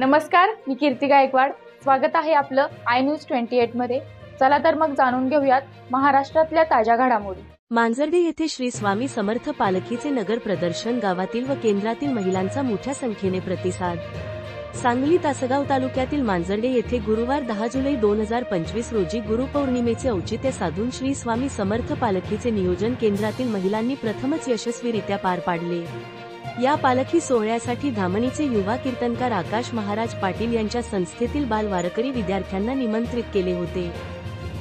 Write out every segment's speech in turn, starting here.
नमस्कार, मी कीर्ती गायकवाड. स्वागत आहे आपलं आय न्यूज 28 मध्ये. चला तर मग जाणून घेऊयात महाराष्ट्रातल्या ताज्या घडामोडी. मांजर्डे येथे श्री स्वामी समर्थ पालखीचे नगर प्रदर्शन. गावातील व केंद्रातील महिलांचा मोठ्या संख्येने प्रतिसाद. सांगली तासगाव तालुक्यातील मांजर्डे येथे गुरुवार 10 जुलै 2025 रोजी गुरुपौर्णिमेचे औचित्य साधून श्री स्वामी समर्थ पालखीचे नियोजन केंद्रातील महिलांनी प्रथमच यशस्वीरित्या पार पाडले. या पालखी सोहळ्यासाठी धामणीचे युवा कीर्तनकार आकाश महाराज पाटील यांच्या संस्थेतील बाल वारकरी विद्यार्थ्यांना निमंत्रित केले होते.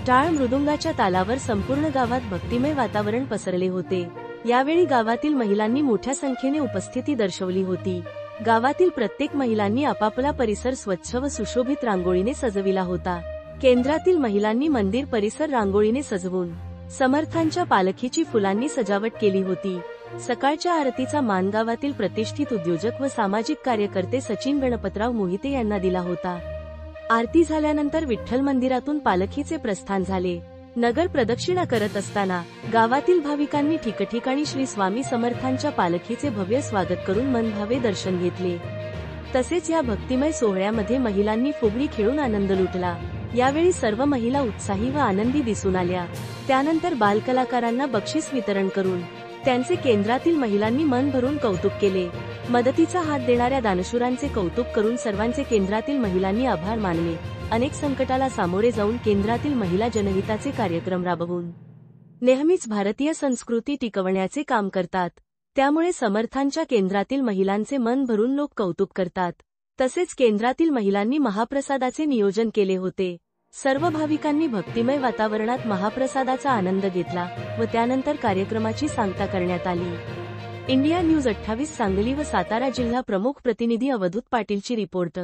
टाळ मृदुंगाच्या तालावर संपूर्ण गावात भक्तिमय वातावरण पसरले होते. यावेळी गावातील महिलांनी मोठ्या संख्येने उपस्थिती दर्शवली होती. गावातील प्रत्येक महिलांनी आपापला परिसर स्वच्छ व सुशोभित रांगोळीने सजविला होता. केंद्रातील महिलांनी मंदिर परिसर रांगोळीने सजवून समर्थांच्या पालखीची फुलांनी सजावट केली होती. सकाळच्या आरतीचा मान गावातील प्रतिष्ठित उद्योजक व सामाजिक कार्यकर्ते सचिन गणपतराव मोहिते यांना दिला होता. आरती झाल्यानंतर विठ्ठल मंदिरातून पालखीचे प्रस्थान झाले. नगर प्रदक्षिणा करत असताना गावातील भाविकांनी ठिकठिकाणी श्री स्वामी समर्थांच्या पालखीचे भव्य स्वागत करून मनभावे दर्शन घेतले. तसेच या भक्तिमय सोहळ्यामध्ये महिलांनी फुगडी खेळून आनंद लुटला. यावेळी सर्व महिला उत्साही व आनंदी दिसून आल्या. त्यानंतर बालकलाकारांना बक्षीस वितरण करून त्यांचे केंद्रातील महिलांनी मन भरून कौतुक केले. मदतीचा हात देणाऱ्या दानशूरांचे कौतुक करून सर्वांचे केंद्रातील महिलांनी आभार मानले. अनेक संकटाला सामोरे जाऊन केंद्रातील महिला जनहिताचे कार्यक्रम राबवून नेहमीच भारतीय संस्कृती टिकवण्याचे काम करतात. त्यामुळे समर्थांच्या केंद्रातील महिलांचे मन भरून लोक कौतुक करतात. तसेच केंद्रातील महिलांनी महाप्रसादाचे नियोजन केले होते. सर्व भाविकांनी भक्तिमय वातावरणात महाप्रसादाचा आनंद घेतला व त्यानंतर कार्यक्रमाची सांगता करण्यात आली. इंडिया न्यूज 28 सांगली व सातारा जिल्हा प्रमुख प्रतिनिधी अवधूत पाटीलची रिपोर्ट.